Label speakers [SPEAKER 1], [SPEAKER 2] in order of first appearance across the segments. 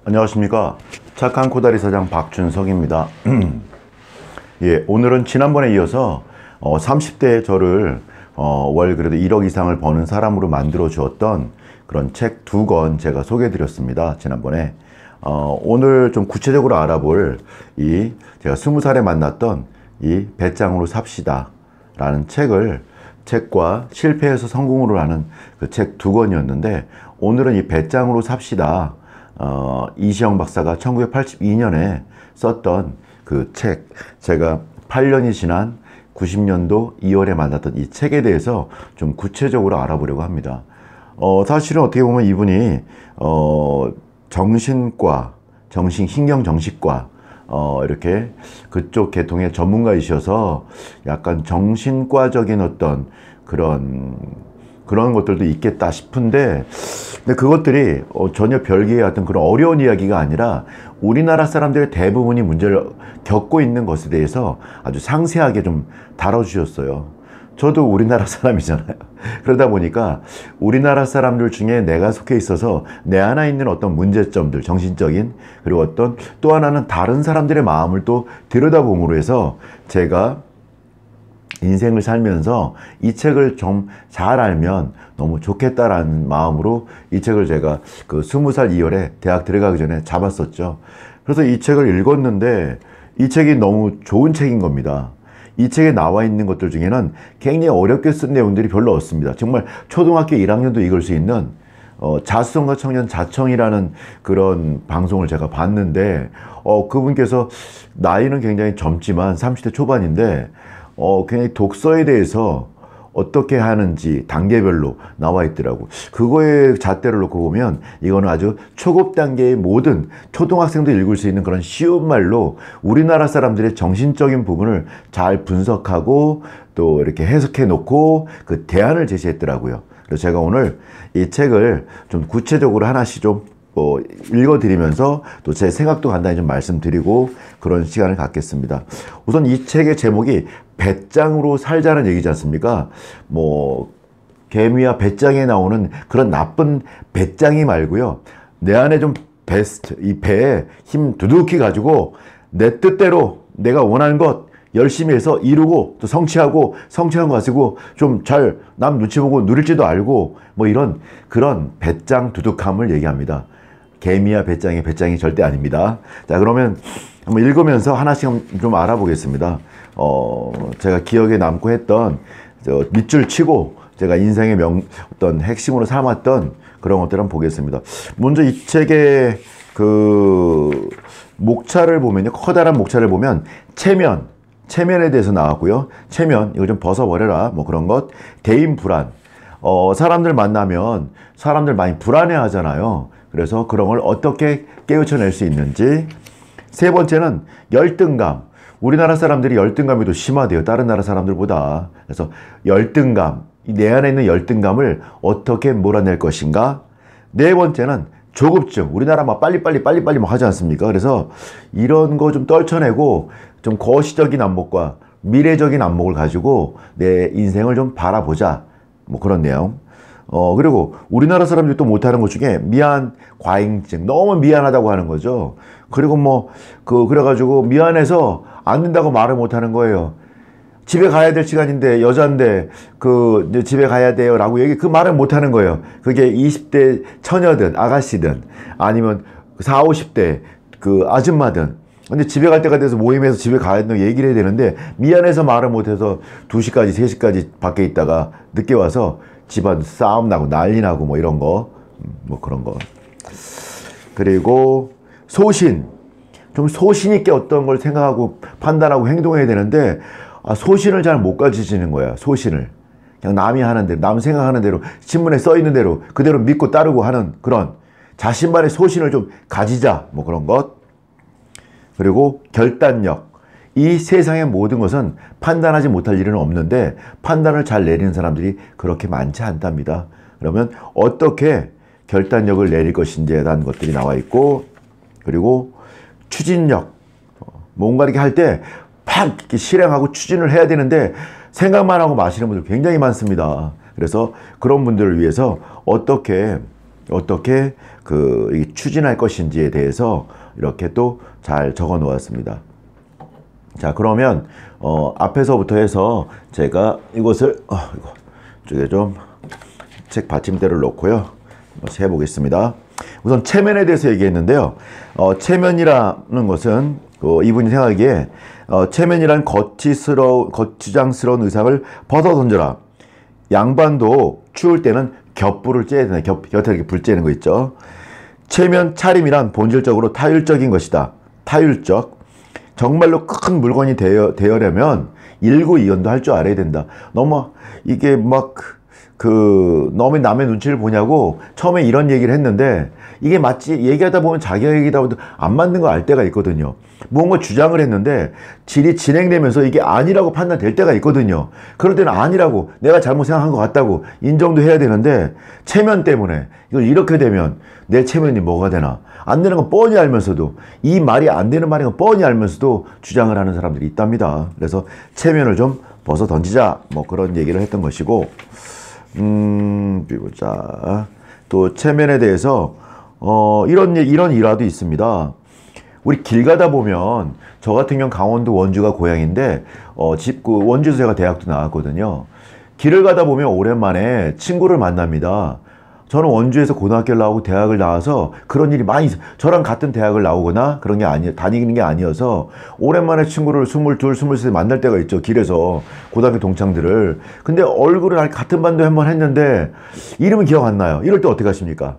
[SPEAKER 1] 안녕하십니까. 착한 코다리 사장 박준석입니다. 예, 오늘은 지난번에 이어서 30대의 저를 월 그래도 1억 이상을 버는 사람으로 만들어 주었던 그런 책 2권 제가 소개해 드렸습니다. 지난번에 오늘 좀 구체적으로 알아볼 제가 20살에 만났던 이 배짱으로 삽시다 라는 책과 실패해서 성공으로 하는 그 책 2권이었는데, 오늘은 이 배짱으로 삽시다, 이시영 박사가 1982년에 썼던 그 책, 제가 8년이 지난 90년도 2월에 만났던 이 책에 대해서 좀 구체적으로 알아보려고 합니다. 사실은 어떻게 보면 이분이 정신과, 신경정신과 이렇게 그쪽 계통의 전문가이셔서 약간 정신과적인 어떤 그런 것들도 있겠다 싶은데, 근데 그것들이 전혀 별개의 어떤 그런 어려운 이야기가 아니라 우리나라 사람들의 대부분이 문제를 겪고 있는 것에 대해서 아주 상세하게 좀 다뤄주셨어요. 저도 우리나라 사람이잖아요. 그러다 보니까 우리나라 사람들 중에 내가 속해 있어서 내 안에 있는 어떤 문제점들, 정신적인, 그리고 어떤 또 하나는 다른 사람들의 마음을 또 들여다봄으로 해서 제가 인생을 살면서 이 책을 좀 잘 알면 너무 좋겠다라는 마음으로 이 책을 제가 그 20살 2월에 대학 들어가기 전에 잡았었죠. 그래서 이 책을 읽었는데 이 책이 너무 좋은 책인 겁니다. 이 책에 나와 있는 것들 중에는 굉장히 어렵게 쓴 내용들이 별로 없습니다. 정말 초등학교 1학년도 읽을 수 있는 자수성가 청년 자청이라는 그런 방송을 제가 봤는데, 그분께서 나이는 굉장히 젊지만 30대 초반인데 굉장히 독서에 대해서 어떻게 하는지 단계별로 나와 있더라고. 그거에 잣대를 놓고 보면 이거는 아주 초급 단계의 모든 초등학생도 읽을 수 있는 그런 쉬운 말로 우리나라 사람들의 정신적인 부분을 잘 분석하고 또 이렇게 해석해 놓고 그 대안을 제시했더라고요. 그래서 제가 오늘 이 책을 좀 구체적으로 하나씩 좀 읽어드리면서 또 제 생각도 간단히 좀 말씀드리고 그런 시간을 갖겠습니다. 우선 이 책의 제목이 배짱으로 살자는 얘기지 않습니까? 개미와 배짱에 나오는 그런 나쁜 배짱이 말고요. 내 안에 좀 베스트, 이 배에 힘 두둑히 가지고 내 뜻대로 내가 원하는 것 열심히 해서 이루고 또 성취하고 성취한 거 가지고 좀 잘 남 눈치 보고 누릴지도 알고 이런 그런 배짱 두둑함을 얘기합니다. 개미와 배짱이 절대 아닙니다. 자, 그러면 한번 읽으면서 하나씩 좀 알아보겠습니다. 제가 기억에 남고 했던 밑줄 치고 제가 인생의 어떤 핵심으로 삼았던 그런 것들을 한번 보겠습니다. 먼저 이 책의 그 목차를 보면요, 커다란 목차를 보면 체면에 대해서 나왔고요. 체면, 이거 좀 벗어버려라, 그런 것. 대인 불안. 사람들 만나면 사람들 많이 불안해 하잖아요. 그래서 그런 걸 어떻게 깨우쳐낼 수 있는지. 세 번째는 열등감. 우리나라 사람들이 열등감이 더 심하대요, 다른 나라 사람들보다. 그래서 열등감, 내 안에 있는 열등감을 어떻게 몰아낼 것인가. 네 번째는 조급증. 우리나라 빨리빨리 하지 않습니까? 그래서 이런 거 좀 떨쳐내고 좀 거시적인 안목과 미래적인 안목을 가지고 내 인생을 좀 바라보자, 그런 내용. 그리고 우리나라 사람들이 또 못하는 것 중에 과잉증, 너무 미안하다고 하는 거죠. 그리고 그래가지고 미안해서 안 된다고 말을 못하는 거예요. 집에 가야 될 시간인데, 여잔데, 이제 집에 가야 돼요 라고 그 말을 못하는 거예요. 그게 20대 처녀든, 아가씨든, 아니면 40, 50대 아줌마든. 근데 집에 갈 때가 돼서 모임에서 집에 가야 된다고 얘기를 해야 되는데, 미안해서 말을 못해서 2시까지, 3시까지 밖에 있다가 늦게 와서 집안 싸움 나고 난리 나고 이런 거, 그런 거. 그리고 소신. 좀 소신 있게 어떤 걸 생각하고 판단하고 행동해야 되는데, 소신을 잘 못 가지시는 거야, 소신을. 그냥 남이 하는 대로, 남 생각하는 대로, 신문에 써 있는 대로, 그대로 믿고 따르고 하는 그런 자신만의 소신을 좀 가지자, 그런 것. 그리고 결단력. 이 세상의 모든 것은 판단하지 못할 일은 없는데 판단을 잘 내리는 사람들이 그렇게 많지 않답니다. 그러면 어떻게 결단력을 내릴 것인지에 대한 것들이 나와 있고, 그리고 추진력. 뭔가 이렇게 할 때 팍 이렇게 실행하고 추진을 해야 되는데 생각만 하고 마시는 분들 굉장히 많습니다. 그래서 그런 분들을 위해서 어떻게 이 추진할 것인지에 대해서 이렇게 또 잘 적어 놓았습니다. 자, 그러면 앞에서부터 해서 제가 이것을 이쪽에 좀 책 받침대를 놓고요. 한번 해보겠습니다. 우선 체면에 대해서 얘기했는데요. 체면이라는 것은 이분이 생각하기에 체면이란 거추장스러운 의상을 벗어 던져라. 양반도 추울 때는 겹불을 쬐야 된다. 곁에 이렇게 불 쬐는 거 있죠. 체면 차림이란 본질적으로 타율적인 것이다. 타율적. 정말로 큰 물건이 되려면 일구이연도 할 줄 알아야 된다. 너무 이게 막 너무 남의 눈치를 보냐고 처음에 이런 얘기를 했는데, 이게 마치 얘기하다 보면 자기가 얘기하다 보면 안 맞는 거 알 때가 있거든요. 뭔가 주장을 했는데 질이 진행되면서 이게 아니라고 판단될 때가 있거든요. 그럴 때는 아니라고, 내가 잘못 생각한 것 같다고 인정도 해야 되는데, 체면 때문에 이걸 이렇게 되면 내 체면이 뭐가 되나, 안 되는 건 뻔히 알면서도, 이 말이 안 되는 말인 건 뻔히 알면서도 주장을 하는 사람들이 있답니다. 그래서 체면을 좀 벗어 던지자, 뭐 그런 얘기를 했던 것이고, 보자. 또 체면에 대해서 이런 일화도 있습니다. 우리 길 가다 보면, 저 같은 경우 강원도 원주가 고향인데 원주에서 제가 대학도 나왔거든요. 길을 가다 보면 오랜만에 친구를 만납니다. 저는 원주에서 고등학교를 나오고 대학을 나와서 그런 일이 많이 있어요. 저랑 같은 대학을 나오거나 그런 게 다니는 게 아니어서 오랜만에 친구를 22, 23 만날 때가 있죠. 길에서 고등학교 동창들을. 근데 얼굴을 같은 반도 한번 했는데 이름은 기억 안 나요. 이럴 때 어떻게 하십니까?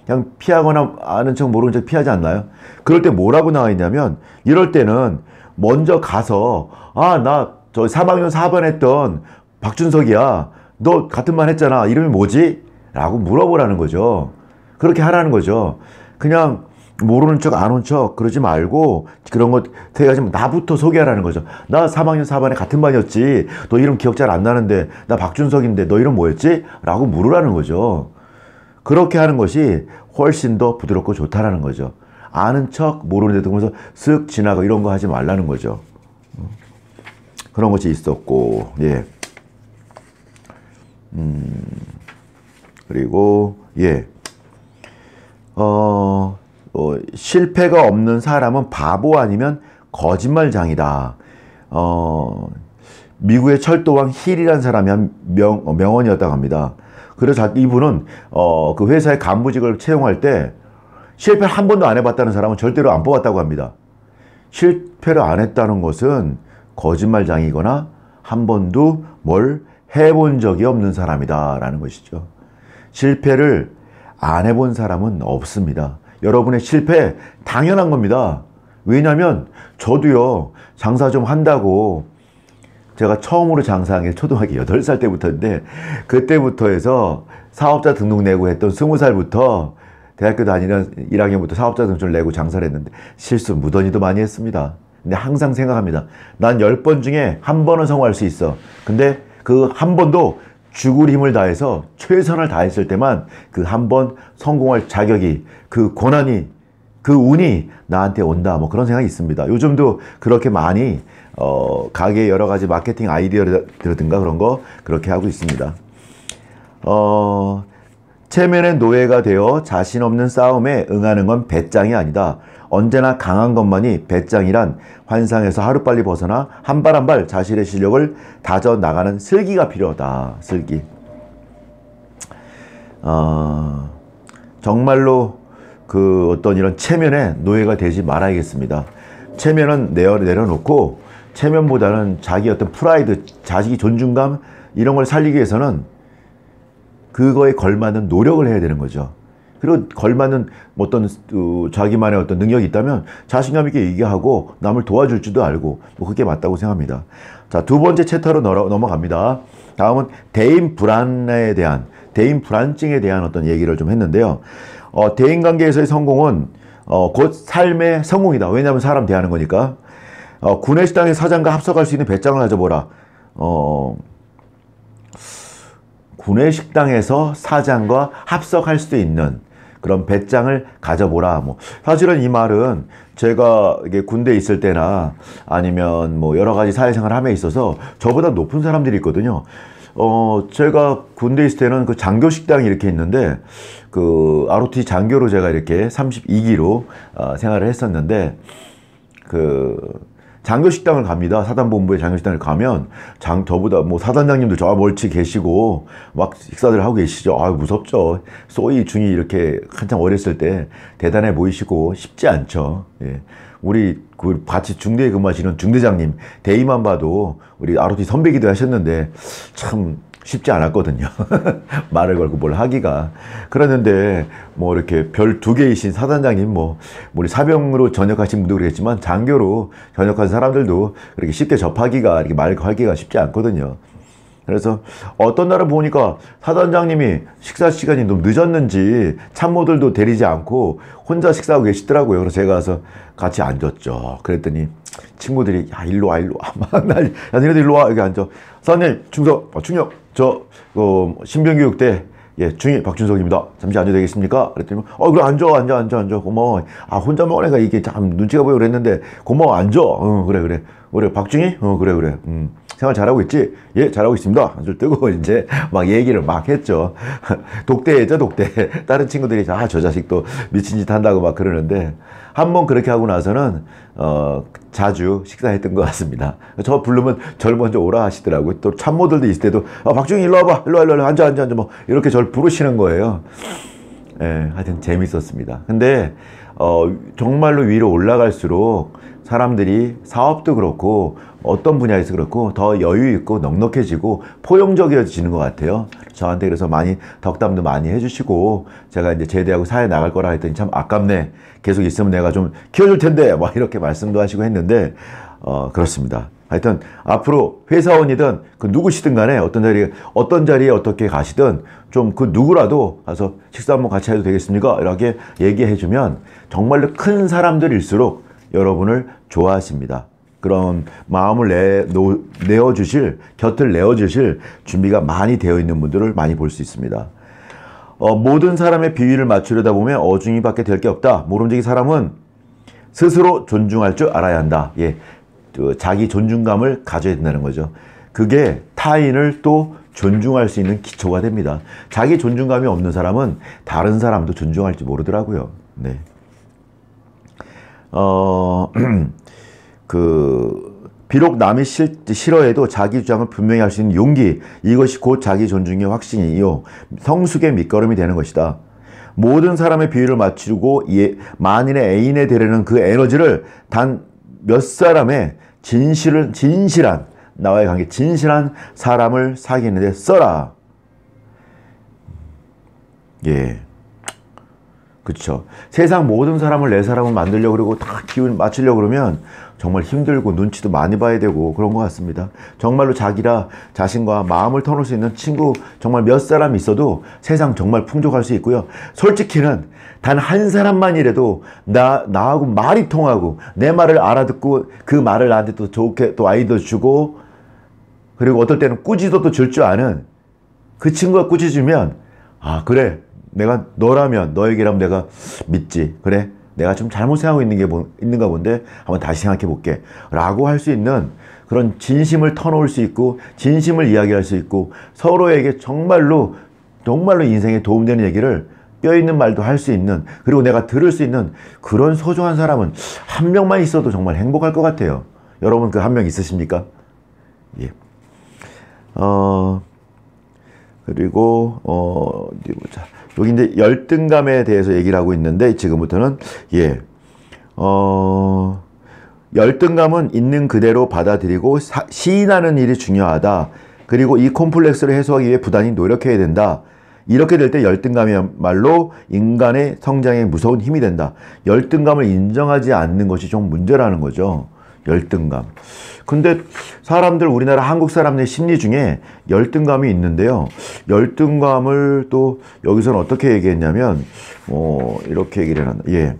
[SPEAKER 1] 그냥 피하거나 아는 척 모르는 척 피하지 않나요? 그럴 때 뭐라고 나와 있냐면, 이럴 때는 먼저 가서 나 저 3학년 4반 했던 박준석이야. 너 같은 반 했잖아. 이름이 뭐지? 라고 물어보라는 거죠. 그렇게 하라는 거죠. 그냥 모르는 척 아는 척 그러지 말고, 그런 거 해가지고 나부터 소개하라는 거죠. 나 3학년 4반에 같은 반이었지. 너 이름 기억 잘 안 나는데 나 박준석인데 너 이름 뭐였지? 라고 물으라는 거죠. 그렇게 하는 것이 훨씬 더 부드럽고 좋다라는 거죠. 아는 척 모르는 데도 보면서 쓱 지나가 이런 거 하지 말라는 거죠. 그런 것이 있었고, 예. 그리고 실패가 없는 사람은 바보 아니면 거짓말장이다. 미국의 철도왕 힐이라는 사람이 한 명언이었다고 합니다. 그래서 이분은 그 회사의 간부직을 채용할 때 실패를 한 번도 안 해봤다는 사람은 절대로 안 뽑았다고 합니다. 실패를 안 했다는 것은 거짓말장이거나 한 번도 뭘 해본 적이 없는 사람이다 라는 것이죠. 실패를 안 해본 사람은 없습니다. 여러분의 실패 당연한 겁니다. 왜냐하면 저도요, 장사 좀 한다고, 제가 처음으로 장사한 게 초등학교 8살 때부터인데, 그때부터 해서 사업자 등록 내고 했던 20살부터 대학교 다니는 1학년부터 사업자 등록을 내고 장사를 했는데 실수 무더니도 많이 했습니다. 근데 항상 생각합니다. 난 10번 중에 한 번은 성공할 수 있어. 근데 그 한 번도 죽을 힘을 다해서 최선을 다했을 때만 그 한 번 성공할 자격이, 그 고난이, 그 운이 나한테 온다. 뭐 그런 생각이 있습니다. 요즘도 그렇게 많이 가게의 여러 가지 마케팅 아이디어라든가 그런 거 그렇게 하고 있습니다. 체면의 노예가 되어 자신 없는 싸움에 응하는 건 배짱이 아니다. 언제나 강한 것만이 배짱이란 환상에서 하루빨리 벗어나 한 발 한 발 자신의 실력을 다져나가는 슬기가 필요하다. 슬기. 정말로 그 어떤 이런 체면의 노예가 되지 말아야겠습니다. 체면은 내려놓고, 체면보다는 자기 어떤 프라이드, 자기 존중감 이런 걸 살리기 위해서는 그거에 걸맞는 노력을 해야 되는 거죠. 그리고 걸맞는 어떤 자기만의 어떤 능력이 있다면 자신감 있게 얘기하고 남을 도와줄 줄도 알고, 뭐 그게 맞다고 생각합니다. 자, 두 번째 챕터로 넘어갑니다. 다음은 대인 불안에 대한, 대인 불안증에 대한 어떤 얘기를 좀 했는데요. 대인관계에서의 성공은 곧 삶의 성공이다. 왜냐하면 사람 대하는 거니까. 구내식당의 사장과 합석할 수 있는 배짱을 가져보라. 구내식당에서 사장과 합석할 수 있는 그런 배짱을 가져보라. 뭐 사실은 이 말은 제가 이게 군대에 있을 때나 아니면 뭐 여러 가지 사회생활 함에 있어서 저보다 높은 사람들이 있거든요. 제가 군대 있을 때는 그 장교식당이 이렇게 있는데, 그 ROT 장교로 제가 이렇게 32기로 생활을 했었는데, 그 장교식당을 갑니다. 사단본부의 장교식당을 가면 저보다 뭐 사단장님도 저 멀리 계시고 막 식사들 하고 계시죠. 아유, 무섭죠. 소위 중이 이렇게 한참 어렸을 때 대단해 보이시고 쉽지 않죠. 예. 우리 그 같이 중대에 근무하시는 중대장님 대의만 봐도 우리 ROT 선배기도 하셨는데 참 쉽지 않았거든요. 말을 걸고 뭘 하기가. 그랬는데 뭐 이렇게 별 2개이신 사단장님, 뭐 우리 사병으로 전역하신 분도 그랬지만 장교로 전역한 사람들도 그렇게 쉽게 접하기가, 이렇게 말 걸기가 쉽지 않거든요. 그래서 어떤 날을 보니까 사단장님이 식사 시간이 너무 늦었는지 참모들도 데리지 않고 혼자 식사하고 계시더라고요. 그래서 제가 가서 같이 앉았죠. 그랬더니 친구들이 야, 일로 와, 일로 와. 막 날, 야, 너희들 일로 와. 여기 앉아. 사장님, 충성, 신병교육대, 예, 중위 박준석입니다. 잠시 앉아도 되겠습니까? 그랬더니, 그래, 앉아. 고마워. 아, 혼자 먹으니까 이게 참 눈치가 보여 그랬는데, 고마워, 앉아. 그래. 그래, 박중희? 그래. 생활 잘하고 있지? 예, 잘하고 있습니다. 한줄 뜨고 이제 막 얘기를 막 했죠. 독대죠, 독대. 다른 친구들이 저 자식도 미친 짓 한다고 막 그러는데, 한번 그렇게 하고 나서는 자주 식사했던 것 같습니다. 저 부르면 저를 먼저 오라 하시더라고요. 또 참모들도 있을 때도 박중희 일로 와봐, 일로 앉아 뭐 이렇게 저를 부르시는 거예요. 예, 하여튼 재밌었습니다. 근데 정말로 위로 올라갈수록 사람들이 사업도 그렇고 어떤 분야에서 그렇고 더 여유 있고 넉넉해지고 포용적이어지는 것 같아요. 저한테 그래서 많이 덕담도 많이 해주시고, 제가 이제 제대하고 사회 나갈 거라 했더니 참 아깝네. 계속 있으면 내가 좀 키워줄 텐데 막 이렇게 말씀도 하시고 했는데 그렇습니다. 하여튼 앞으로 회사원이든 그 누구시든 간에 어떤 자리에 어떻게 가시든 좀 그 누구라도 가서 식사 한번 같이 해도 되겠습니까? 이렇게 얘기해 주면 정말로 큰 사람들일수록 여러분을 좋아하십니다. 그런 마음을 곁을 내어주실 준비가 많이 되어 있는 분들을 많이 볼 수 있습니다. 모든 사람의 비위를 맞추려다 보면 어중이밖에 될 게 없다. 모범적인 사람은 스스로 존중할 줄 알아야 한다. 예, 자기 존중감을 가져야 된다는 거죠. 그게 타인을 또 존중할 수 있는 기초가 됩니다. 자기 존중감이 없는 사람은 다른 사람도 존중할지 모르더라고요. 네. 비록 남이 싫어해도 자기 주장을 분명히 할 수 있는 용기, 이것이 곧 자기 존중의 확신이요 성숙의 밑거름이 되는 것이다. 모든 사람의 비위를 맞추고 만인의 애인에 되려는 그 에너지를 단 몇 사람의 진실한 나와의 관계, 진실한 사람을 사귀는 데 써라. 예. 그쵸. 세상 모든 사람을 내 사람을 만들려고 그러고 다 기운 맞추려고 그러면 정말 힘들고 눈치도 많이 봐야 되고 그런 것 같습니다. 정말로 자신과 마음을 터놓을 수 있는 친구 정말 몇 사람 있어도 세상 정말 풍족할 수 있고요. 솔직히는 단 한 사람만이라도 나하고 말이 통하고 내 말을 알아듣고 그 말을 나한테 또 좋게 또 아이디어 주고, 그리고 어떨 때는 꾸짖어도 줄 줄 아는 그 친구가 꾸짖으면 그래. 내가 너에게라면 내가 믿지. 그래, 내가 좀 잘못 생각하고 있는가 본데 한번 다시 생각해 볼게 라고 할 수 있는 그런 진심을 터놓을 수 있고 진심을 이야기할 수 있고 서로에게 정말로 인생에 도움되는 얘기를 뼈있는 말도 할 수 있는, 그리고 내가 들을 수 있는 그런 소중한 사람은 한 명만 있어도 정말 행복할 것 같아요. 여러분 그 한 명 있으십니까? 예. 그리고 어디 보자. 여기 이제 열등감에 대해서 얘기를 하고 있는데 지금부터는 열등감은 있는 그대로 받아들이고 시인하는 일이 중요하다. 그리고 이 콤플렉스를 해소하기 위해 부단히 노력해야 된다. 이렇게 될 때 열등감이야말로 인간의 성장에 무서운 힘이 된다. 열등감을 인정하지 않는 것이 좀 문제라는 거죠. 열등감. 근데 우리나라 한국 사람들의 심리 중에 열등감이 있는데요. 열등감을 또 여기서는 어떻게 얘기했냐면, 이렇게 얘기를 해놨나. 예.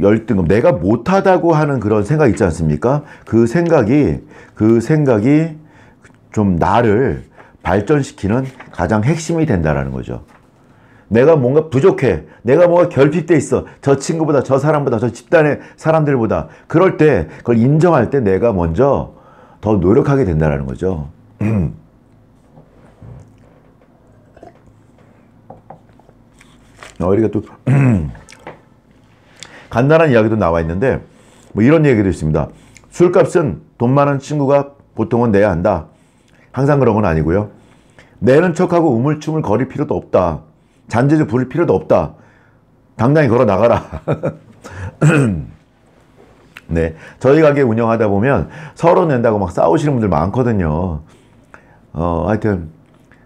[SPEAKER 1] 열등감. 내가 못하다고 하는 그런 생각 있지 않습니까? 그 생각이 좀 나를 발전시키는 가장 핵심이 된다라는 거죠. 내가 뭔가 부족해. 내가 뭔가 결핍돼 있어. 저 친구보다, 저 사람보다, 저 집단의 사람들보다. 그럴 때, 그걸 인정할 때 내가 먼저 더 노력하게 된다는 거죠. 우리가 또 간단한 이야기도 나와 있는데 뭐 이런 얘기도 있습니다. 술값은 돈 많은 친구가 보통은 내야 한다. 항상 그런 건 아니고요. 내는 척하고 우물쭈물 거릴 필요도 없다. 잔재주 부릴 필요도 없다. 당당히 걸어 나가라. 네, 저희 가게 운영하다 보면 서로 낸다고 막 싸우시는 분들 많거든요. 하여튼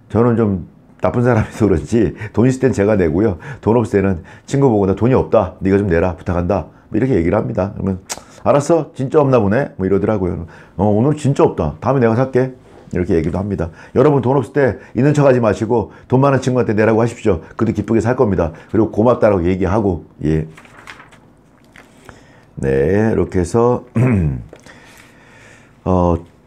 [SPEAKER 1] 저는 좀 나쁜 사람이서 그런지 돈 있을 땐 제가 내고요. 돈 없을 때는 친구 보고 나 돈이 없다. 네가 좀 내라. 부탁한다. 뭐 이렇게 얘기를 합니다. 그러면 알았어. 진짜 없나 보네. 뭐 이러더라고요. 오늘 진짜 없다. 다음에 내가 살게. 이렇게 얘기도 합니다. 여러분 돈 없을 때 있는 척 하지 마시고 돈 많은 친구한테 내라고 하십시오. 그래도 기쁘게 살 겁니다. 그리고 고맙다라고 얘기하고, 예. 네, 이렇게 해서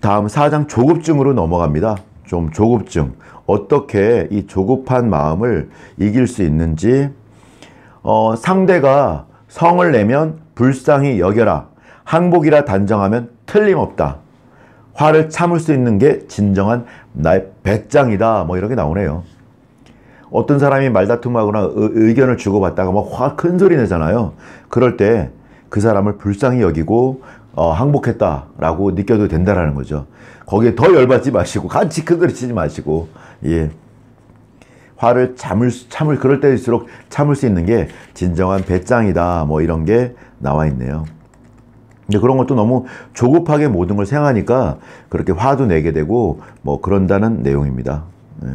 [SPEAKER 1] 다음 4장 조급증으로 넘어갑니다. 좀 조급증. 어떻게 이 조급한 마음을 이길 수 있는지. 상대가 성을 내면 불쌍히 여겨라. 항복이라 단정하면 틀림없다. 화를 참을 수 있는 게 진정한 나의 배짱이다. 뭐 이렇게 나오네요. 어떤 사람이 말다툼하거나 의견을 주고받다가 막 화 큰 소리 내잖아요. 그럴 때 그 사람을 불쌍히 여기고 항복했다라고 느껴도 된다라는 거죠. 거기에 더 열받지 마시고 같이 큰 소리 치지 마시고, 예. 화를 그럴 때일수록 참을 수 있는 게 진정한 배짱이다. 뭐 이런 게 나와 있네요. 근데 그런 것도 너무 조급하게 모든 걸 생각하니까 그렇게 화도 내게 되고 뭐 그런다는 내용입니다. 예.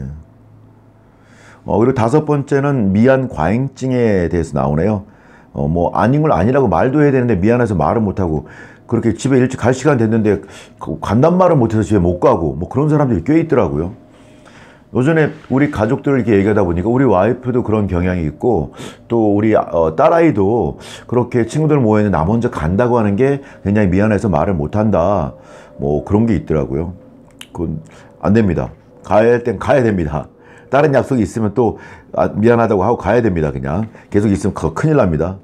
[SPEAKER 1] 그리고 5번째는 미안 과잉증에 대해서 나오네요. 뭐 아닌 걸 아니라고 말도 해야 되는데 미안해서 말을 못하고, 그렇게 집에 일찍 갈 시간 됐는데 간단 말을 못해서 집에 못 가고, 뭐 그런 사람들이 꽤 있더라고요. 요전에 우리 가족들 이렇게 얘기하다 보니까 우리 와이프도 그런 경향이 있고, 또 우리 딸아이도 그렇게 친구들 모여있는데 나 먼저 간다고 하는 게 굉장히 미안해서 말을 못한다. 뭐 그런 게 있더라고요. 그건 안 됩니다. 가야 할 땐 가야 됩니다. 다른 약속이 있으면 또 미안하다고 하고 가야 됩니다. 그냥 계속 있으면 큰일 납니다.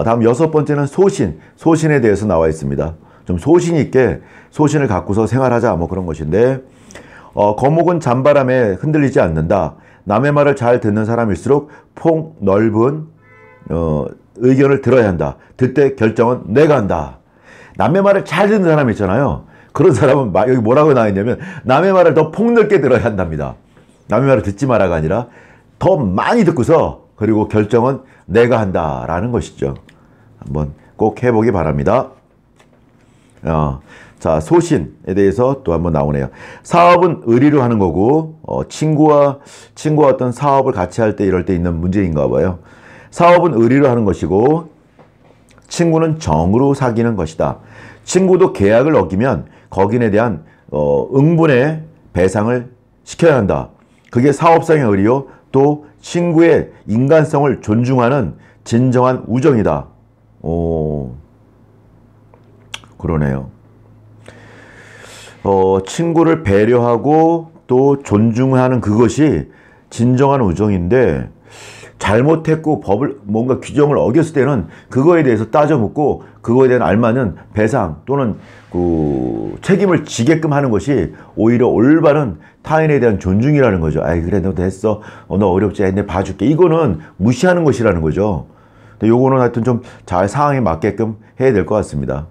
[SPEAKER 1] 다음 6번째는 소신. 소신에 대해서 나와 있습니다. 좀 소신 있게 소신을 갖고서 생활하자. 뭐 그런 것인데, 거목은 잔바람에 흔들리지 않는다. 남의 말을 잘 듣는 사람일수록 폭 넓은 의견을 들어야 한다. 듣때 결정은 내가 한다. 남의 말을 잘 듣는 사람 있잖아요. 그런 사람은 여기 뭐라고 나와 있냐면 남의 말을 더 폭넓게 들어야 한답니다. 남의 말을 듣지 마라가 아니라 더 많이 듣고서 그리고 결정은 내가 한다라는 것이죠. 한번 꼭 해보기 바랍니다. 자, 소신에 대해서 또 한번 나오네요. 사업은 의리로 하는 거고, 친구와 어떤 사업을 같이 할 때 이럴 때 있는 문제인가 봐요. 사업은 의리로 하는 것이고, 친구는 정으로 사귀는 것이다. 친구도 계약을 어기면 거기에 대한 응분의 배상을 시켜야 한다. 그게 사업상의 의리요. 또 친구의 인간성을 존중하는 진정한 우정이다. 그러네요. 친구를 배려하고 또 존중하는 그것이 진정한 우정인데, 잘못했고 법을 뭔가 규정을 어겼을 때는 그거에 대해서 따져 묻고 그거에 대한 알맞은 배상 또는 그 책임을 지게끔 하는 것이 오히려 올바른 타인에 대한 존중이라는 거죠. 아이 그래 너 됐어. 너 어렵지. 내 봐줄게. 이거는 무시하는 것이라는 거죠. 근데 요거는 하여튼 좀 잘 상황에 맞게끔 해야 될 것 같습니다.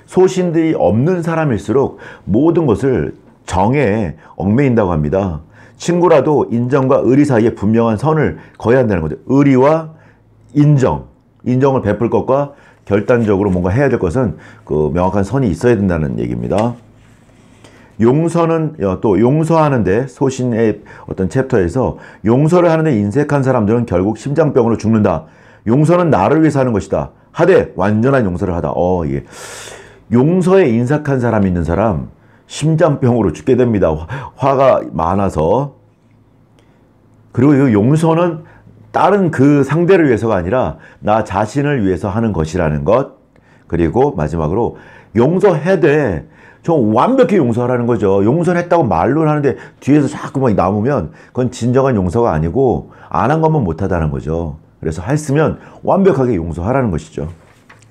[SPEAKER 1] 소신들이 없는 사람일수록 모든 것을 정에 얽매인다고 합니다. 친구라도 인정과 의리 사이에 분명한 선을 그어야 한다는 거죠. 의리와 인정을 베풀 것과 결단적으로 뭔가 해야 될 것은 그 명확한 선이 있어야 된다는 얘기입니다. 용서는 또 용서하는데, 소신의 어떤 챕터에서 용서를 하는데 인색한 사람들은 결국 심장병으로 죽는다. 용서는 나를 위해서 하는 것이다. 하되 완전한 용서를 하다. 예. 용서에 인색한 사람 있는 사람 심장병으로 죽게 됩니다. 화가 많아서. 그리고 이 용서는 다른 그 상대를 위해서가 아니라 나 자신을 위해서 하는 것이라는 것. 그리고 마지막으로 용서해도 좀 완벽히 용서하라는 거죠. 용서를 했다고 말로는 하는데 뒤에서 자꾸 막 남으면 그건 진정한 용서가 아니고 안 한 것만 못하다는 거죠. 그래서 했으면 완벽하게 용서하라는 것이죠.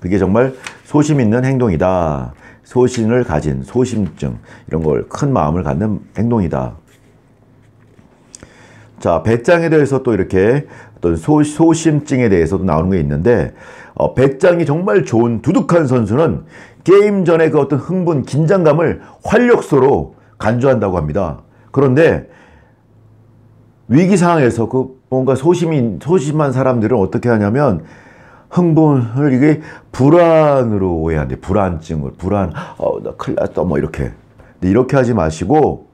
[SPEAKER 1] 그게 정말 소심 있는 행동이다. 소신을 가진 소심증, 이런 걸 큰 마음을 갖는 행동이다. 자, 배짱에 대해서 또 이렇게 어떤 소심증에 대해서도 나오는 게 있는데, 배짱이 정말 좋은 두둑한 선수는 게임 전에 그 어떤 흥분, 긴장감을 활력소로 간주한다고 합니다. 그런데 위기 상황에서 그 뭔가 소심한 사람들은 어떻게 하냐면 흥분을 이게 불안으로 오해한대. 불안증을. 나 큰일 났다. 뭐 이렇게. 근데 이렇게 하지 마시고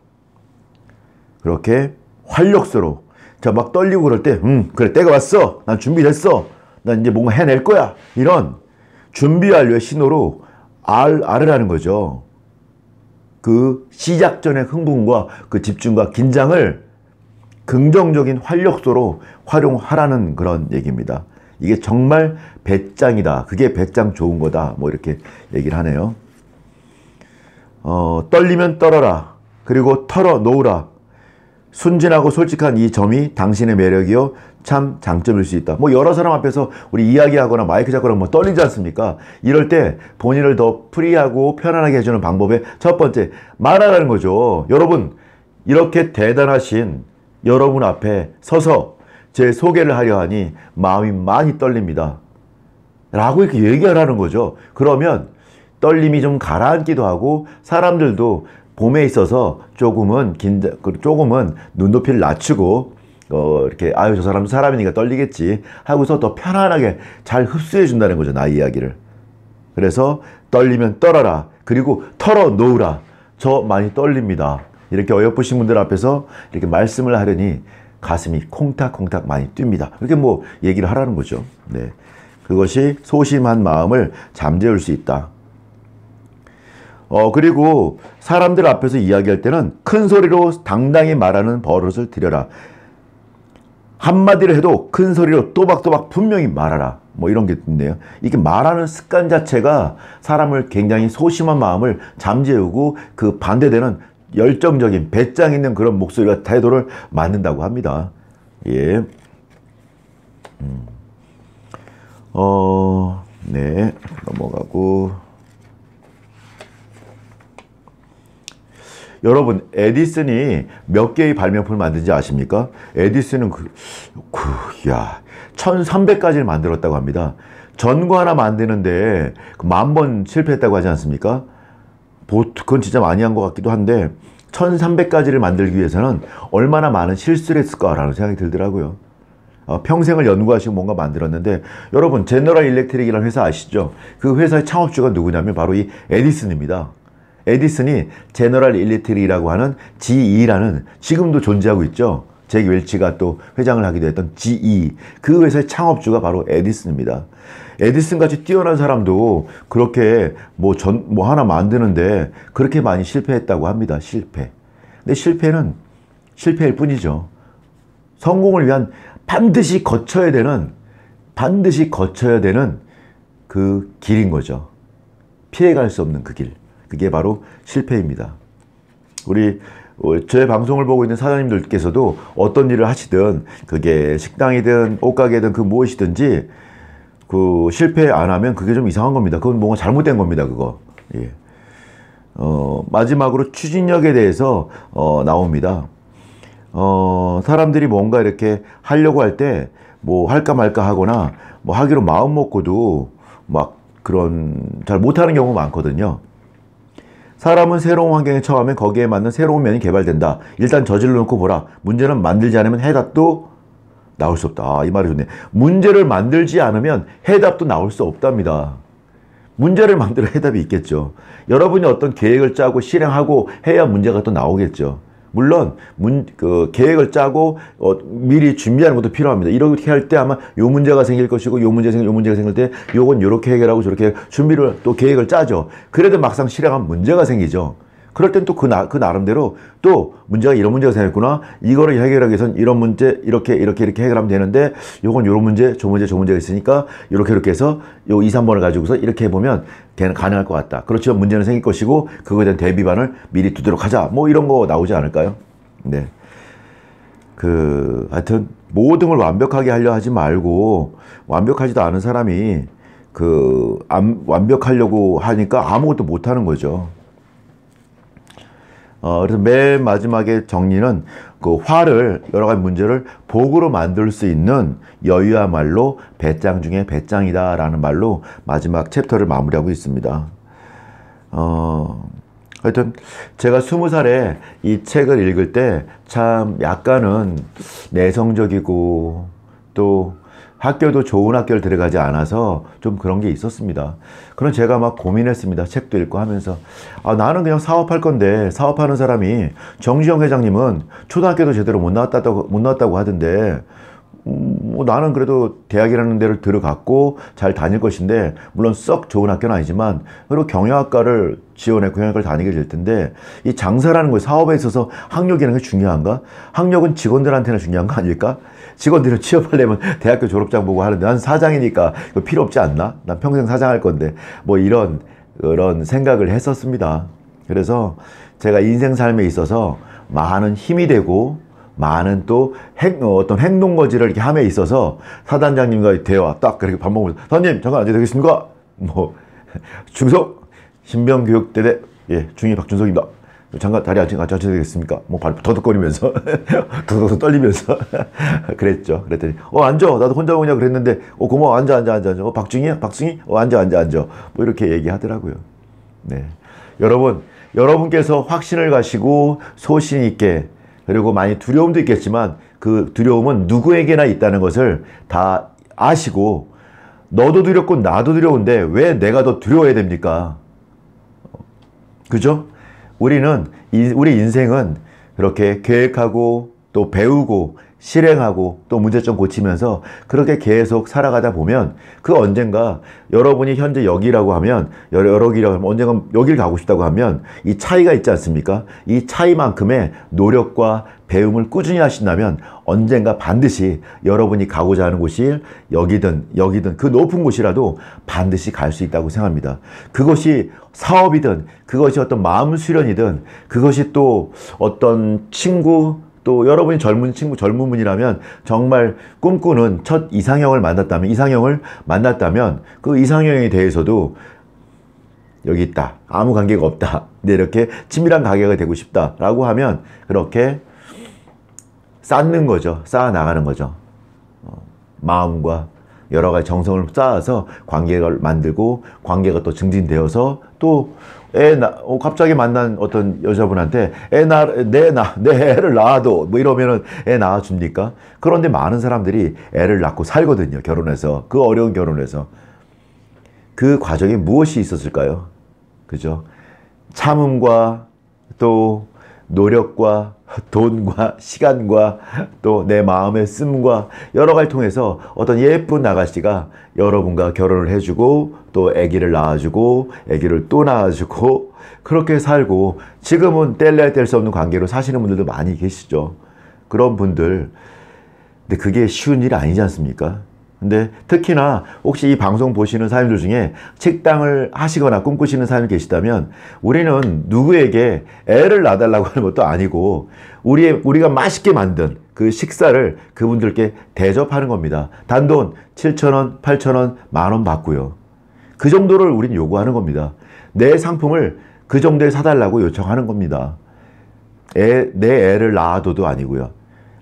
[SPEAKER 1] 그렇게 활력소로. 자, 막 떨리고 그럴 때, 그래, 때가 왔어. 난 준비됐어. 난 이제 뭔가 해낼 거야. 이런 준비 완료의 신호로 알으라는 거죠. 그 시작 전의 흥분과 그 집중과 긴장을 긍정적인 활력소로 활용하라는 그런 얘기입니다. 이게 정말 배짱이다. 그게 배짱 좋은 거다. 뭐 이렇게 얘기를 하네요. 떨리면 떨어라. 그리고 털어놓으라. 순진하고 솔직한 이 점이 당신의 매력이요 참 장점일 수 있다. 뭐 여러 사람 앞에서 우리 이야기하거나 마이크 잡거나 뭐 떨리지 않습니까? 이럴 때 본인을 더 프리하고 편안하게 해주는 방법의 첫 번째, 말하라는 거죠. 여러분, 이렇게 대단하신 여러분 앞에 서서 제 소개를 하려 하니 마음이 많이 떨립니다. 라고 이렇게 얘기하라는 거죠. 그러면 떨림이 좀 가라앉기도 하고 사람들도 봄에 있어서 조금은 눈높이를 낮추고 이렇게 아유 저 사람도 사람이니까 떨리겠지 하고서 더 편안하게 잘 흡수해 준다는 거죠. 나의 이야기를. 그래서 떨리면 떨어라. 그리고 털어놓으라. 저 많이 떨립니다. 이렇게 어여쁘신 분들 앞에서 이렇게 말씀을 하려니 가슴이 콩닥콩닥 많이 뜁니다. 이렇게 뭐 얘기를 하라는 거죠. 네. 그것이 소심한 마음을 잠재울 수 있다. 그리고 사람들 앞에서 이야기할 때는 큰 소리로 당당히 말하는 버릇을 들여라. 한마디를 해도 큰 소리로 또박또박 분명히 말하라. 뭐 이런 게 있네요. 이게 말하는 습관 자체가 사람을 굉장히 소심한 마음을 잠재우고 그 반대되는 열정적인 배짱 있는 그런 목소리와 태도를 만든다고 합니다. 예. 네. 넘어가고. 여러분, 에디슨이 몇 개의 발명품을 만든지 아십니까? 에디슨은 1300가지를 만들었다고 합니다. 전구 하나 만드는데 10,000번 실패했다고 하지 않습니까? 그건 진짜 많이 한 것 같기도 한데 1300가지를 만들기 위해서는 얼마나 많은 실수를 했을까라는 생각이 들더라고요. 평생을 연구하시고 뭔가 만들었는데, 여러분 제너럴 일렉트릭이라는 회사 아시죠? 그 회사의 창업주가 누구냐면 바로 이 에디슨입니다. 에디슨이 제너럴 일렉트릭이라고 하는 GE라는, 지금도 존재하고 있죠. 잭 웰치가 또 회장을 하기도 했던 GE, 그 회사의 창업주가 바로 에디슨입니다. 에디슨 같이 뛰어난 사람도 그렇게 뭐 하나 만드는데 그렇게 많이 실패했다고 합니다. 실패. 근데 실패는 실패일 뿐이죠. 성공을 위한 반드시 거쳐야 되는 그 길인 거죠. 피해갈 수 없는 그 길. 그게 바로 실패입니다. 제 방송을 보고 있는 사장님들께서도 어떤 일을 하시든, 그게 식당이든 옷가게든 그 무엇이든지 그 실패 안 하면 그게 좀 이상한 겁니다. 그건 뭔가 잘못된 겁니다. 그거. 예. 마지막으로 추진력에 대해서 나옵니다. 사람들이 뭔가 이렇게 하려고 할 때 뭐 할까 말까 하거나 뭐 하기로 마음 먹고도 막 잘 못하는 경우가 많거든요. 사람은 새로운 환경에 처하면 거기에 맞는 새로운 면이 개발된다. 일단 저질러 놓고 보라. 문제는 만들지 않으면 해답도 나올 수 없다. 이 말이 좋네. 문제를 만들지 않으면 해답도 나올 수 없답니다. 문제를 만들어 해답이 있겠죠. 여러분이 어떤 계획을 짜고 실행하고 해야 문제가 또 나오겠죠. 물론 계획을 짜고 미리 준비하는 것도 필요합니다. 이렇게 할 때 아마 요 문제가 생길 것이고 요 문제가 생길 때 요건 요렇게 해결하고 저렇게 준비를 또 계획을 짜죠. 그래도 막상 실행하면 문제가 생기죠. 그럴 땐 또 그 나름대로 또 문제가 이런 문제가 생겼구나. 이거를 해결하기 위해서는 이런 문제 이렇게 해결하면 되는데 요건 요런 문제, 저 문제가 있으니까 이렇게 해서 요 2, 3번을 가지고서 이렇게 해보면 걔는 가능할 것 같다. 그렇지만 문제는 생길 것이고 그거에 대한 대비반을 미리 두도록 하자. 뭐 이런 거 나오지 않을까요? 네. 하여튼 모든 걸 완벽하게 하려 하지 말고 완벽하지도 않은 사람이 완벽하려고 하니까 아무것도 못하는 거죠. 그래서 맨 마지막에 정리는 여러 가지 문제를 복으로 만들 수 있는 여유야말로 배짱 중에 배짱이다 라는 말로 마지막 챕터를 마무리하고 있습니다. 하여튼 제가 20살에 이 책을 읽을 때 참 약간은 내성적이고 또 학교도 좋은 학교를 들어가지 않아서 좀 그런 게 있었습니다. 그럼 제가 막 고민했습니다. 책도 읽고 하면서 나는 그냥 사업할 건데 사업하는 사람이 정주영 회장님은 초등학교도 제대로 못 나왔다고 하던데 나는 그래도 대학이라는 데를 들어갔고 잘 다닐 것인데 물론 썩 좋은 학교는 아니지만 그리고 경영학과를 지원했고 경영학과를 다니게 될 텐데 이 장사라는 거 사업에 있어서 학력이라는 게 중요한가? 학력은 직원들한테는 중요한 거 아닐까? 직원들은 취업하려면 대학교 졸업장 보고 하는데 난 사장이니까 이거 필요 없지 않나? 난 평생 사장할 건데 뭐 그런 생각을 했었습니다. 그래서 제가 인생 삶에 있어서 많은 힘이 되고 많은 또 어떤 행동거지를 이렇게 함에 있어서 사단장님과의 대화 딱 그렇게 밥 먹으면서 사장님 잠깐 앉아도 되겠습니까? 뭐 중석 신병교육대대 중위 박준석입니다. 잠깐 다리 앉아도 되겠습니까? 뭐 더덕거리면서 더덕 떨리면서 그랬죠. 그랬더니 앉아 나도 혼자 오냐 그랬는데 고마워 앉아 박중희야? 박승희? 앉아 뭐 이렇게 얘기하더라고요. 네, 여러분께서 확신을 가시고 소신 있게 그리고 많이 두려움도 있겠지만 그 두려움은 누구에게나 있다는 것을 다 아시고 너도 두렵고 나도 두려운데 왜 내가 더 두려워야 됩니까? 그죠? 우리 인생은 그렇게 계획하고 또 배우고 실행하고 또 문제점 고치면서 그렇게 계속 살아가다 보면 그 언젠가 여러분이 현재 여기라고 하면 언젠가 여길 가고 싶다고 하면 이 차이가 있지 않습니까? 이 차이만큼의 노력과 배움을 꾸준히 하신다면 언젠가 반드시 여러분이 가고자 하는 곳이 여기든 그 높은 곳이라도 반드시 갈 수 있다고 생각합니다. 그것이 사업이든 그것이 어떤 마음 수련이든 그것이 또 어떤 친구 또 여러분이 젊은 분이라면 정말 꿈꾸는 첫 이상형을 만났다면 그 이상형에 대해서도 여기 있다. 아무 관계가 없다. 근데 이렇게 친밀한 관계가 되고 싶다라고 하면 그렇게 쌓는 거죠. 쌓아 나가는 거죠. 마음과 여러 가지 정성을 쌓아서 관계를 만들고 관계가 또 증진되어서 또 갑자기 만난 어떤 여자분한테 내 애를 낳아도 뭐 이러면은 애 낳아줍니까? 그런데 많은 사람들이 애를 낳고 살거든요. 결혼해서. 그 어려운 결혼에서. 그 과정에 무엇이 있었을까요? 그죠? 참음과 또 노력과 돈과 시간과 또 내 마음의 씀과 여러 가지를 통해서 어떤 예쁜 아가씨가 여러분과 결혼을 해주고 또 아기를 낳아주고 아기를 또 낳아주고 그렇게 살고 지금은 뗄래야 뗄 수 없는 관계로 사시는 분들도 많이 계시죠. 그런 분들 근데 그게 쉬운 일이 아니지 않습니까? 근데 특히나 혹시 이 방송 보시는 사람들 중에 식당을 하시거나 꿈꾸시는 사람이 계시다면 우리는 누구에게 애를 낳아달라고 하는 것도 아니고 우리가 맛있게 만든 그 식사를 그분들께 대접하는 겁니다. 단돈 7,000원, 8,000원, 10,000원 받고요. 그 정도를 우린 요구하는 겁니다. 내 상품을 그 정도에 사달라고 요청하는 겁니다. 내 애를 낳아도도 아니고요.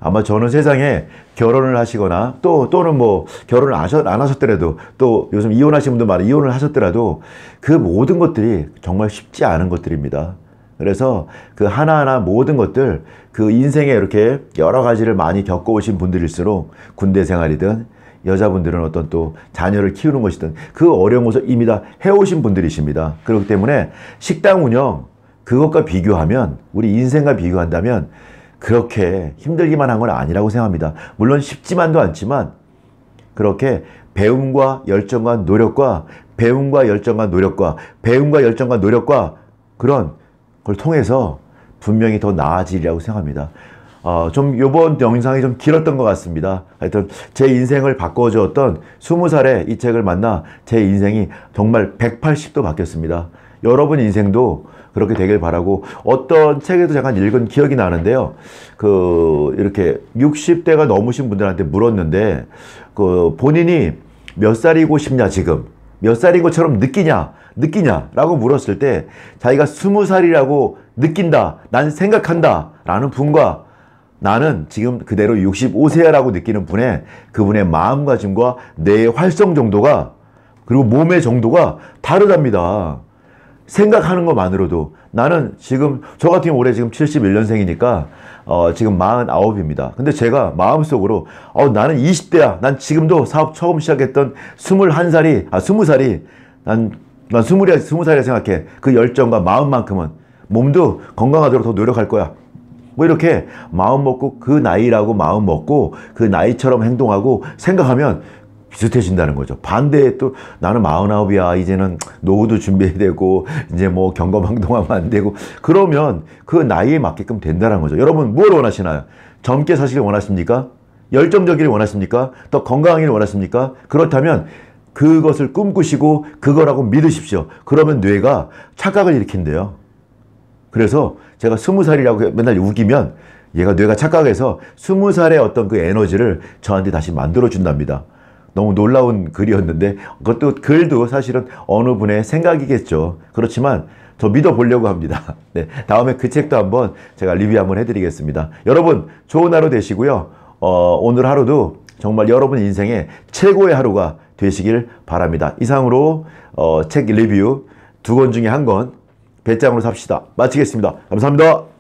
[SPEAKER 1] 아마 저는 세상에 결혼을 하시거나 또는 뭐 결혼을 안 하셨더라도 또 요즘 이혼하신 분들 많아요. 이혼을 하셨더라도 그 모든 것들이 정말 쉽지 않은 것들입니다. 그래서 그 하나하나 모든 것들 그 인생에 이렇게 여러 가지를 많이 겪어오신 분들일수록 군대 생활이든 여자분들은 어떤 또 자녀를 키우는 것이든 그 어려운 것을 이미 다 해오신 분들이십니다. 그렇기 때문에 식당 운영 그것과 비교하면 우리 인생과 비교한다면 그렇게 힘들기만 한 건 아니라고 생각합니다. 물론 쉽지만도 않지만 그렇게 배움과 열정과 노력과 그런 그걸 통해서 분명히 더 나아지리라고 생각합니다. 좀 요번 영상이 좀 길었던 것 같습니다. 하여튼 제 인생을 바꿔주었던 20살에 이 책을 만나 제 인생이 정말 180도 바뀌었습니다. 여러분 인생도 그렇게 되길 바라고, 어떤 책에도 잠깐 읽은 기억이 나는데요. 이렇게 60대가 넘으신 분들한테 물었는데, 본인이 몇 살이고 싶냐, 지금? 몇 살인 것처럼 느끼냐? 라고 물었을 때, 자기가 20살이라고 느낀다, 난 생각한다 라는 분과, 나는 지금 그대로 65세야 라고 느끼는 그분의 마음가짐과 뇌의 활성 정도가, 그리고 몸의 정도가 다르답니다. 생각하는 것만으로도. 나는 지금, 저 같은 경우 올해 지금 71년생이니까 지금 49입니다. 근데 제가 마음속으로 나는 20대야. 난 지금도 사업 처음 시작했던 20살이 난 20살이라 생각해. 그 열정과 마음만큼은. 몸도 건강하도록 더 노력할 거야. 뭐 이렇게 마음 먹고, 그 나이라고 마음 먹고 그 나이처럼 행동하고 생각하면 비슷해진다는 거죠. 반대에 또 나는 49이야. 이제는 노후도 준비해야 되고, 이제 뭐 경거망동하면 안 되고, 그러면 그 나이에 맞게끔 된다는 거죠. 여러분, 뭘 원하시나요? 젊게 사시길 원하십니까? 열정적이길 원하십니까? 더 건강하기를 원하십니까? 그렇다면 그것을 꿈꾸시고 그거라고 믿으십시오. 그러면 뇌가 착각을 일으킨대요. 그래서 제가 20살이라고 맨날 우기면 얘가 뇌가 착각해서 20살의 어떤 그 에너지를 저한테 다시 만들어준답니다. 너무 놀라운 글이었는데, 그것도 글도 사실은 어느 분의 생각이겠죠. 그렇지만 저 믿어보려고 합니다. 네, 다음에 그 책도 한번 제가 리뷰 한번 해드리겠습니다. 여러분, 좋은 하루 되시고요. 오늘 하루도 정말 여러분 인생의 최고의 하루가 되시길 바랍니다. 이상으로 책 리뷰 2권 중에 1권 배짱으로 삽시다 마치겠습니다. 감사합니다.